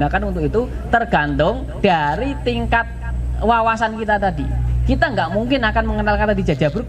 Nah kan untuk itu tergantung dari tingkat wawasan kita tadi. Kita nggak mungkin akan mengenalkan tadi jajabruk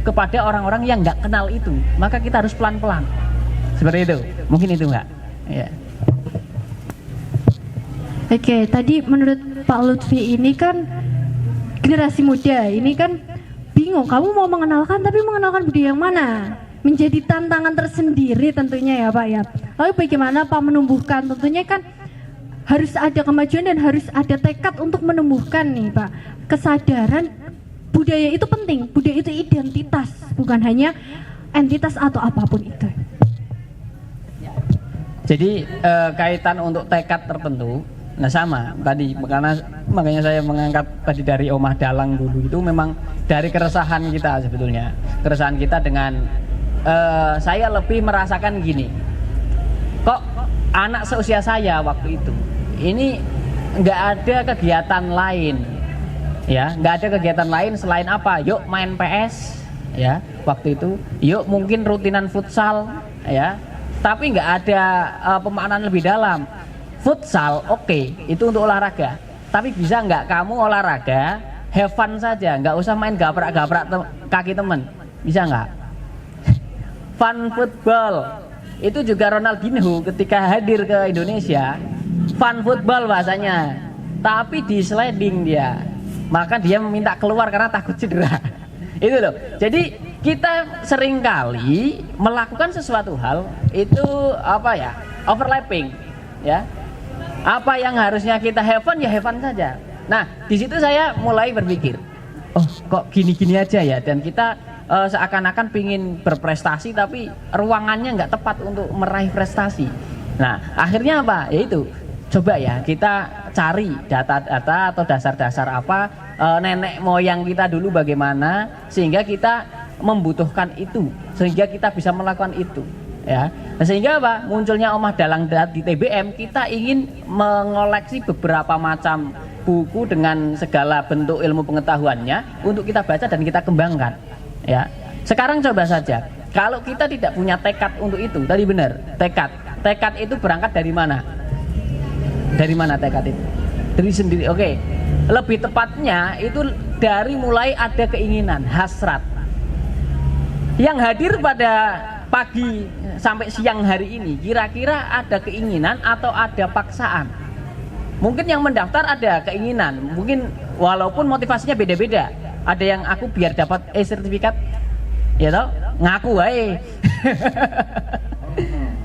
kepada orang-orang yang nggak kenal itu. Maka kita harus pelan-pelan. Seperti itu. Mungkin itu Mbak. Ya. Oke, tadi menurut Pak Lutfi ini kan generasi muda, ini kan bingung, kamu mau mengenalkan tapi mengenalkan budaya yang mana? Menjadi tantangan tersendiri tentunya ya Pak ya. Lalu bagaimana Pak menumbuhkan, tentunya kan harus ada kemajuan dan harus ada tekad untuk menumbuhkan nih Pak kesadaran budaya itu penting, budaya itu identitas, bukan hanya entitas atau apapun itu. Jadi kaitan untuk tekad tertentu, nah sama tadi, karena makanya saya mengangkat tadi dari Omah Dalang dulu, itu memang dari keresahan kita sebetulnya, keresahan kita dengan saya lebih merasakan gini, kok anak seusia saya waktu itu ini nggak ada kegiatan lain, ya nggak ada kegiatan lain selain apa, yuk main PS, ya waktu itu, yuk mungkin rutinan futsal, ya tapi nggak ada pemaknaan lebih dalam. Futsal oke, itu untuk olahraga, tapi bisa nggak kamu olahraga have fun saja, nggak usah main gabrak-gabrak kaki temen, bisa nggak? Fun football itu juga Ronaldinho ketika hadir ke Indonesia, fun football bahasanya, tapi di sliding dia, maka dia meminta keluar karena takut cedera. Itu loh. Jadi kita seringkali melakukan sesuatu hal itu apa ya, overlapping, ya. Apa yang harusnya kita have fun ya have fun saja. Nah di situ saya mulai berpikir, oh kok gini-gini aja ya, dan kita seakan-akan pingin berprestasi tapi ruangannya nggak tepat untuk meraih prestasi. Nah akhirnya apa? Yaitu coba ya kita cari data-data atau dasar-dasar apa nenek moyang kita dulu bagaimana sehingga kita membutuhkan itu, sehingga kita bisa melakukan itu, ya. Nah, sehingga apa? Munculnya Omah Dalang di TBM, kita ingin mengoleksi beberapa macam buku dengan segala bentuk ilmu pengetahuannya untuk kita baca dan kita kembangkan, ya. Sekarang coba saja, kalau kita tidak punya tekad untuk itu, tadi benar, tekad itu berangkat dari mana? Dari mana tekad itu? Dari sendiri, oke. Lebih tepatnya itu dari mulai ada keinginan, hasrat. Yang hadir pada pagi sampai siang hari ini kira-kira ada keinginan atau ada paksaan? Mungkin yang mendaftar ada keinginan, mungkin walaupun motivasinya beda-beda. Ada yang aku biar dapat sertifikat, ya toh, ngaku aja.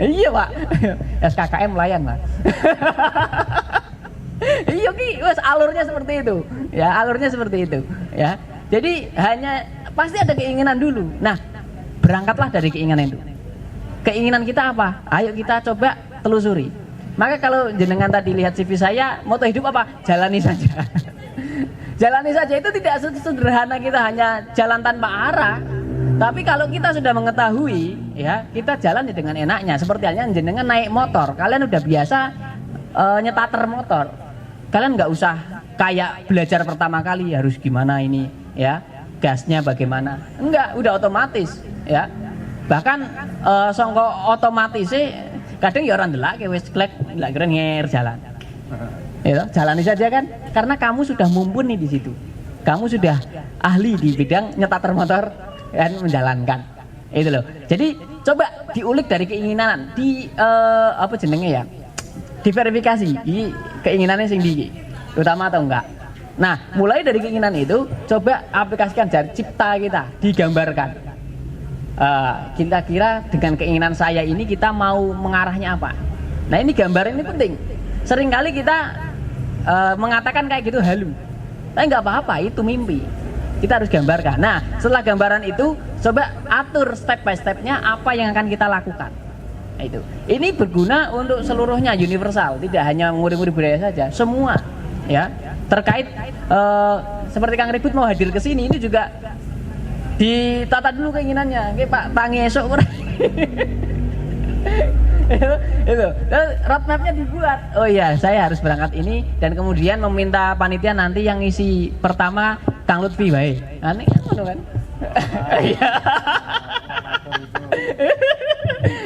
Iya Pak, SKKM layan Pak. Iya ki, wes alurnya seperti itu, ya alurnya seperti itu, ya. Jadi hanya pasti ada keinginan dulu. Nah, berangkatlah dari keinginan itu. Keinginan kita apa? Ayo kita coba telusuri. Maka kalau jenengan tadi lihat CV saya, moto hidup apa? Jalani saja. Jalani saja itu tidak sederhana kita hanya jalan tanpa arah. Tapi kalau kita sudah mengetahui, ya kita jalan dengan enaknya. Seperti halnya jenengan naik motor, kalian udah biasa nyetater motor. Kalian nggak usah kayak belajar pertama kali harus gimana ini, ya gasnya bagaimana. Enggak, udah otomatis, ya. Bahkan songko otomatisnya kadang ya orang delak wis klek nggak keren nger jalan. Ya, jalani saja kan, karena kamu sudah mumpuni di situ. Kamu sudah ahli di bidang nyetater motor dan menjalankan. Itu loh. Jadi coba diulik dari keinginan, di apa jenenge ya? Diverifikasi di keinginannya sendiri, utama atau enggak. Nah, mulai dari keinginan itu, coba aplikasikan jari cipta kita, digambarkan. Kita kira dengan keinginan saya ini kita mau mengarahnya apa? Nah, ini gambar ini penting. Seringkali kita mengatakan kayak gitu halu, tapi nggak apa-apa, itu mimpi. Kita harus gambarkan. Nah, setelah gambaran itu, coba atur step by stepnya apa yang akan kita lakukan. Nah, itu. Ini berguna untuk seluruhnya, universal, tidak hanya murid-murid budaya saja, semua, ya. Terkait seperti Kang Ribut mau hadir ke sini, ini juga ditata dulu keinginannya. Oke, Pak Tangi esok itu roadmapnya dibuat. Oh iya, saya harus berangkat ini dan kemudian meminta panitia nanti yang isi pertama Kang Lutfi baik. Aneh kan? Iya.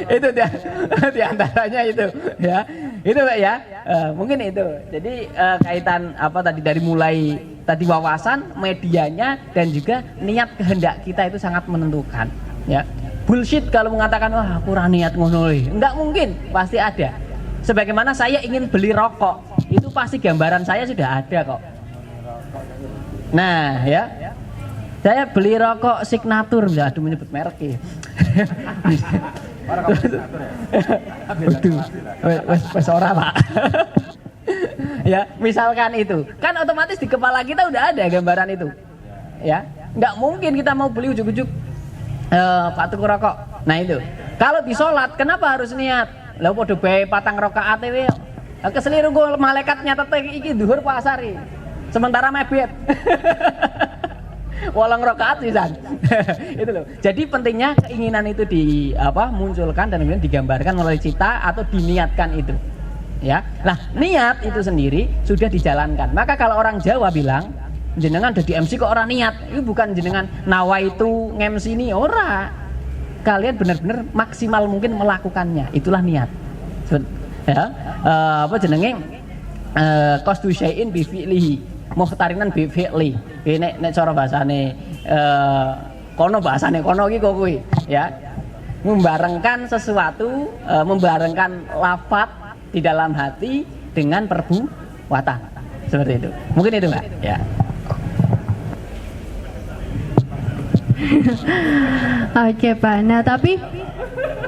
Itu dia, di antaranya itu, ya. Itu Pak ya. Mungkin itu. Jadi kaitan apa tadi dari mulai tadi wawasan, medianya dan juga niat kehendak kita itu sangat menentukan ya. Bullshit kalau mengatakan wah kurang niat ngono. Enggak mungkin, pasti ada. Sebagaimana saya ingin beli rokok, itu pasti gambaran saya sudah ada kok. Nah, ya. Saya beli rokok Signature, aduh menyebut merek ya. Wes ora, Pak. Ya, misalkan itu. Kan otomatis di kepala kita udah ada gambaran itu. Ya. Enggak mungkin kita mau beli ujuk-ujuk Pak tuku rokok. Nah, itu. Kalau di sholat, kenapa harus niat? Lah padha bae patang rakaat wae. Keseliru go malaikat nyatet iki dhuwur Pak Asari. Sementara mebet. Walang rakaat pisan. Itu loh. Jadi pentingnya keinginan itu munculkan dan kemudian digambarkan melalui cita atau diniatkan itu. Ya. Nah, niat itu sendiri sudah dijalankan. Maka kalau orang Jawa bilang, jenengan udah di MC kok orang niat. Itu bukan jenengan nawa itu nge-MC ini ora. Kalian benar-benar maksimal mungkin melakukannya, itulah niat. Ya, qasdu syai'in bi fi'lihi, muhtarinan bi fi'li. Nek cara bahasane kono bahasane kono iki kok kuwi, ya. Membarengkan sesuatu, membarengkan lafaz di dalam hati dengan perbuatan. Seperti itu. Mungkin itu, Mbak, ya. Oke Pak, nah tapi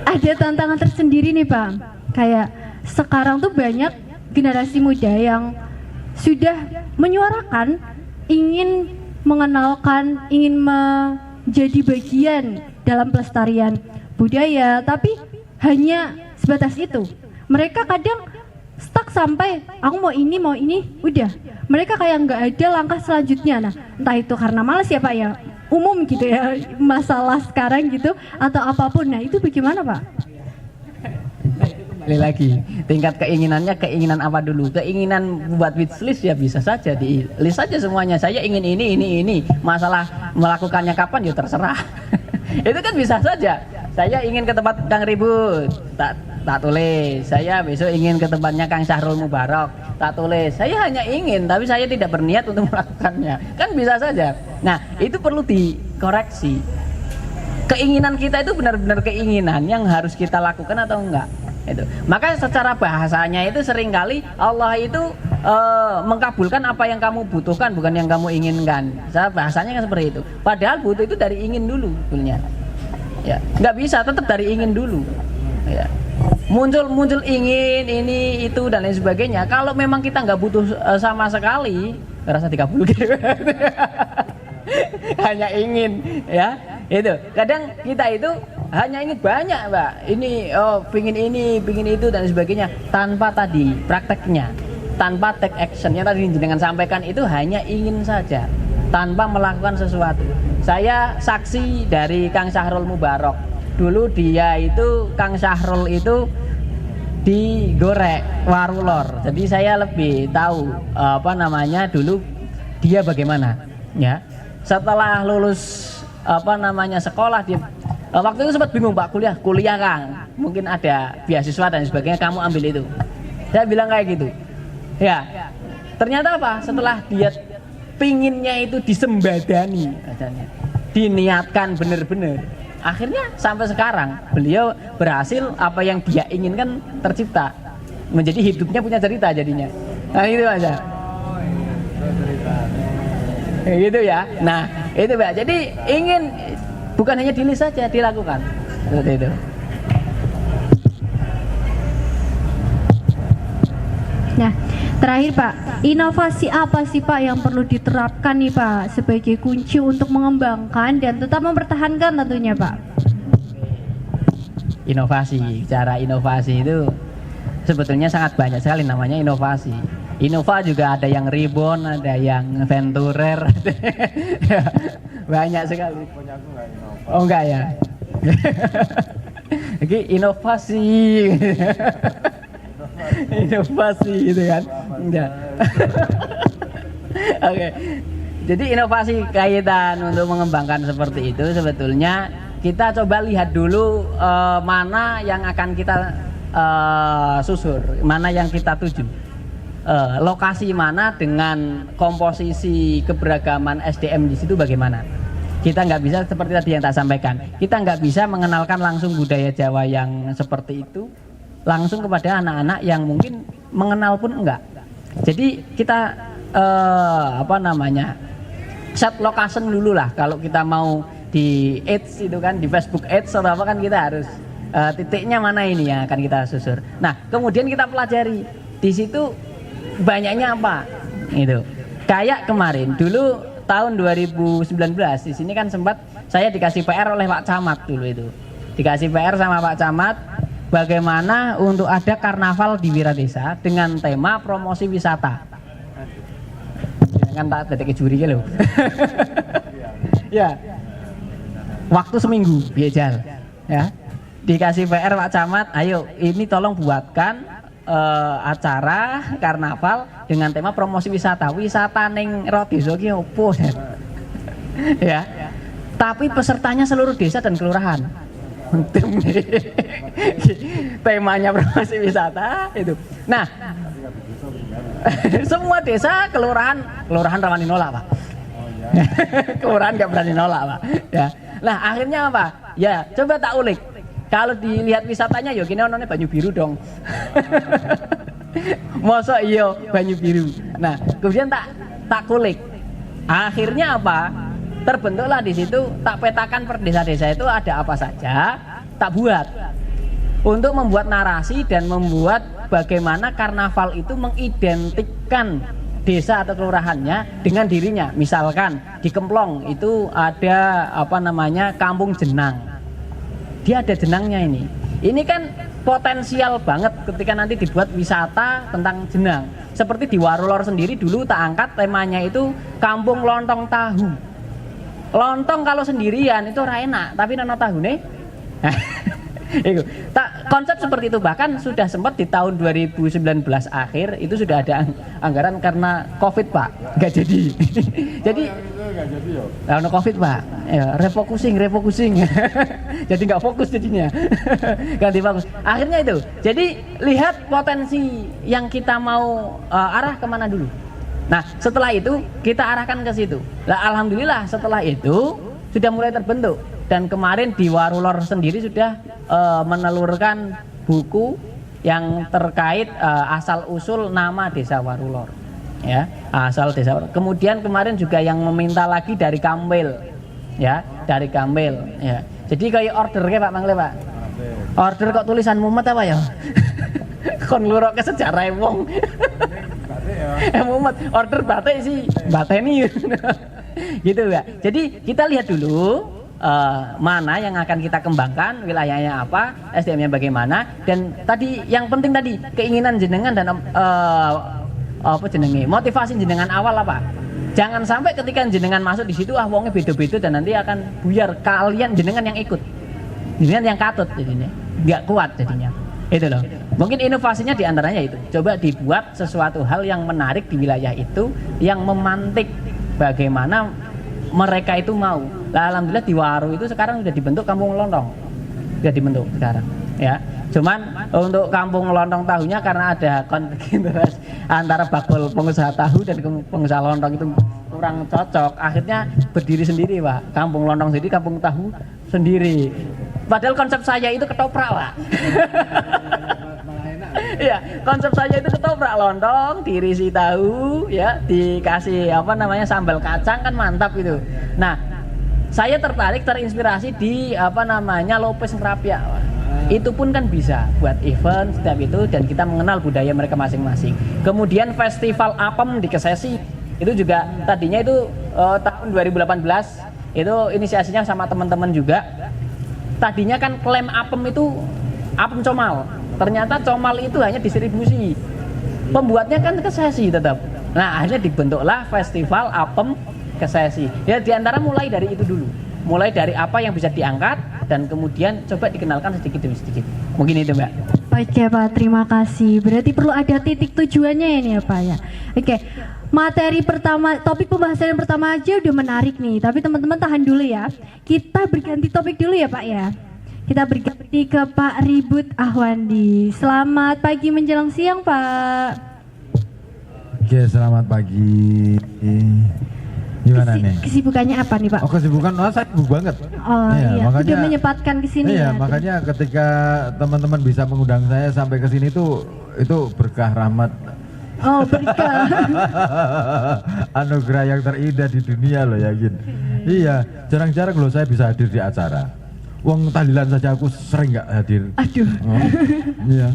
ada tantangan tersendiri nih Pak. Kayak sekarang tuh banyak generasi muda yang sudah menyuarakan ingin mengenalkan, ingin menjadi bagian dalam pelestarian budaya, tapi hanya sebatas itu. Mereka kadang stuck sampai aku mau ini, udah. Mereka kayak nggak ada langkah selanjutnya. Nah, entah itu karena malas ya Pak ya, umum gitu ya, masalah sekarang gitu atau apapun. Nah, itu bagaimana Pak? Kembali lagi, tingkat keinginannya keinginan apa dulu? Keinginan buat wishlist ya bisa saja di list saja semuanya. Saya ingin ini. Masalah melakukannya kapan ya terserah. Itu kan bisa saja. Saya ingin ke tempat Kang Ribut, tak tulis. Saya besok ingin ke tempatnya Kang Syahrul Mubarak, tak tulis. Saya hanya ingin, tapi saya tidak berniat untuk melakukannya. Kan bisa saja. Nah, itu perlu dikoreksi. Keinginan kita itu benar-benar keinginan yang harus kita lakukan atau enggak? Itu. Maka secara bahasanya itu seringkali Allah itu mengkabulkan apa yang kamu butuhkan, bukan yang kamu inginkan. Bahasanya kan seperti itu. Padahal butuh itu dari ingin dulu, sebetulnya. Ya, nggak bisa, tetap dari ingin dulu. Ya. Muncul ingin ini itu dan lain sebagainya. Kalau memang kita nggak butuh sama sekali, rasa dikabul gitu. Hanya ingin, ya. Itu. Kadang kita itu hanya ingin banyak, Mbak. Ini pingin itu dan sebagainya tanpa tadi prakteknya, tanpa take action yang tadi jenengan sampaikan itu hanya ingin saja tanpa melakukan sesuatu. Saya saksi dari Kang Syahrul Mubarak. Dulu dia itu Kang Syahrul itu digorek warulor. Jadi saya lebih tahu dulu dia bagaimana, ya. Setelah lulus sekolah dia waktu itu sempat bingung Pak, kuliah Kang, mungkin ada beasiswa dan sebagainya, kamu ambil itu. Saya bilang kayak gitu. Ya, ternyata apa? Setelah dia pinginnya itu disembadani, diniatkan benar-benar, akhirnya sampai sekarang beliau berhasil apa yang dia inginkan tercipta, menjadi hidupnya punya cerita jadinya. Nah itu aja. Gitu ya. Nah itu Mbak. Jadi ingin bukan hanya dili saja, dilakukan. Seperti itu. Nah, terakhir Pak, inovasi apa sih Pak yang perlu diterapkan nih Pak sebagai kunci untuk mengembangkan dan tetap mempertahankan tentunya Pak? Inovasi, cara inovasi itu sebetulnya sangat banyak sekali namanya inovasi. Innova juga ada yang reborn, ada yang venturer, banyak sekali. Oh enggak ya? Jadi inovasi, inovasi gitu kan? Enggak. Oke. Jadi inovasi kaitan untuk mengembangkan seperti itu sebetulnya kita coba lihat dulu mana yang akan kita susur, mana yang kita tuju, lokasi mana dengan komposisi keberagaman SDM di situ bagaimana. Kita nggak bisa seperti tadi yang tak sampaikan, kita nggak bisa mengenalkan langsung budaya Jawa yang seperti itu langsung kepada anak-anak yang mungkin mengenal pun enggak. Jadi kita set location dulu lah. Kalau kita mau di Ads itu kan, di Facebook Ads atau apa kan, kita harus titiknya mana ini yang akan kita susur. Nah, kemudian kita pelajari di situ banyaknya apa itu. Kayak kemarin dulu tahun 2019 di sini kan sempat saya dikasih PR oleh Pak Camat dulu itu. Dikasih PR sama Pak Camat bagaimana untuk ada karnaval di Wiradesa dengan tema promosi wisata. Kan tak detik juri loh. Ya. Waktu seminggu biar ya. Dikasih PR Pak Camat, ayo ini tolong buatkan acara karnaval dengan tema promosi wisata. Wisata ning Rodeso ki opo? Ya. Tapi pesertanya seluruh desa dan kelurahan. Untung temanya promosi wisata itu. Nah, semua desa, kelurahan rawani nolak, Pak. Kelurahan nggak berani nolak, Pak. Ya. Nah, akhirnya apa? Ya, coba tak ulik. Kalau dilihat wisatanya, ya gini onone Banyu Biru dong. Masa iya Banyu Biru. Nah, kemudian tak kulik. Akhirnya apa? Terbentuklah di situ, tak petakan per desa-desa itu ada apa saja, tak buat. Untuk membuat narasi dan membuat bagaimana karnaval itu mengidentikan desa atau kelurahannya dengan dirinya. Misalkan di Kemplong itu ada Kampung Jenang. Dia ada jenangnya ini. Ini kan potensial banget ketika nanti dibuat wisata tentang jenang. Seperti di Warulor sendiri dulu tak angkat temanya itu Kampung Lontong Tahu. Lontong kalau sendirian itu ora enak, tapi nono tahu nih. Itu konsep seperti itu. Bahkan sudah sempat di tahun 2019 akhir itu sudah ada anggaran karena COVID, Pak, nggak jadi. Jadi karena COVID, Pak, ya, refocusing. Jadi nggak fokus jadinya. Ganti fokus. Akhirnya itu. Jadi lihat potensi yang kita mau arah kemana dulu. Nah, setelah itu kita arahkan ke situ. Nah, alhamdulillah setelah itu sudah mulai terbentuk. Dan kemarin di Warulor sendiri sudah menelurkan buku yang terkait asal usul nama desa Warulor, ya, asal desa Warulor. Kemudian kemarin juga yang meminta lagi dari Kambil, ya, dari Kambil, ya. Jadi kayak ordernya Pak Mangle, Pak. Order kok tulisan mumet apa ya? Kon lurok ke sejarah wong. Mumet order batik sih, bateni. Gitu ya. Jadi kita lihat dulu mana yang akan kita kembangkan, wilayahnya apa, SDM-nya bagaimana, dan tadi yang penting tadi keinginan jenengan dan motivasi jenengan awal apa. Jangan sampai ketika jenengan masuk di situ wongnya beda-beda dan nanti akan buyar, kalian jenengan yang ikut, jenengan yang katut jadinya, nggak kuat jadinya. Itu loh. Mungkin inovasinya diantaranya itu. Coba dibuat sesuatu hal yang menarik di wilayah itu, yang memantik bagaimana mereka itu mau. Lah, alhamdulillah di Waru itu sekarang sudah dibentuk Kampung Lontong. Sudah dibentuk sekarang, ya. Cuman untuk Kampung Lontong Tahunya karena ada konflik interest antara bakul pengusaha tahu dan pengusaha lontong itu kurang cocok. Akhirnya berdiri sendiri, Pak. Kampung Lontong sendiri, Kampung Tahu sendiri. Padahal konsep saya itu ketoprak, Pak. Ya, konsep saya itu ketoprak lontong, diirisi tahu, ya, dikasih sambal kacang, kan mantap itu. Nah, saya terinspirasi di Lopes Ngerapia. Itu pun kan bisa buat event setiap itu dan kita mengenal budaya mereka masing-masing. Kemudian festival apem di Kesesi itu juga tadinya itu tahun 2018 itu inisiasinya sama teman-teman juga. Tadinya kan klaim apem itu apem comal. Ternyata comal itu hanya distribusi. Pembuatnya kan Kesesi tetap. Nah, akhirnya dibentuklah festival apem Kesesi. Ya, diantara mulai dari itu dulu. Mulai dari apa yang bisa diangkat dan kemudian coba dikenalkan sedikit demi sedikit. Mungkin itu, Mbak. Baik ya Pak, terima kasih. Berarti perlu ada titik tujuannya ini ya Pak ya. Oke, materi pertama, topik pembahasan yang pertama aja udah menarik nih. Tapi teman-teman tahan dulu ya. Kita berganti topik dulu ya Pak ya. Kita berganti ke Pak Ribut Ahwandi. Selamat pagi menjelang siang, Pak. Oke, selamat pagi. Gimana nih? Kesibukannya apa nih, Pak? Oh, kesibukan, saya sibuk banget. Oh iya, makanya, udah menyempatkan ke sini iya, ya. makanya ketika teman-teman bisa mengundang saya sampai ke sini tuh itu berkah rahmat. Oh, berkah. Anugerah yang terindah di dunia loh, yakin. Iya, jarang-jarang loh saya bisa hadir di acara. Wong tahlilan saja aku sering nggak hadir. Aduh. Oh, iya.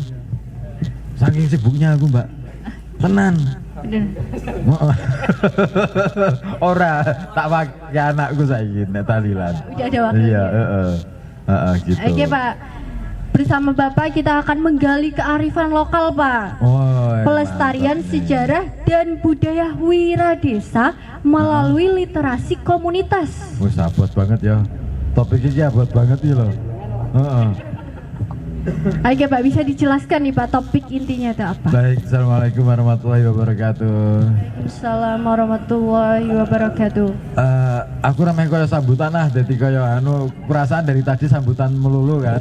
Saking sibuknya aku, Mbak. Tenan. Ora tak pakai anakku saiki nek tahlilan. Udah ada waktu. Iya, gitu. Oke, Pak. Bersama Bapak kita akan menggali kearifan lokal, Pak. Oh, Pelestarian mantap nih. sejarah dan budaya wira desa melalui literasi komunitas. Wis abot banget ya. Topik ini abot banget ya loh. Heeh. Oke, Pak, bisa dijelaskan nih, Pak, topik intinya itu apa? Baik, assalamualaikum warahmatullahi wabarakatuh. Assalamualaikum warahmatullahi wabarakatuh. Aku namanya kaya sambutan lah, jadi kaya perasaan dari tadi sambutan melulu kan.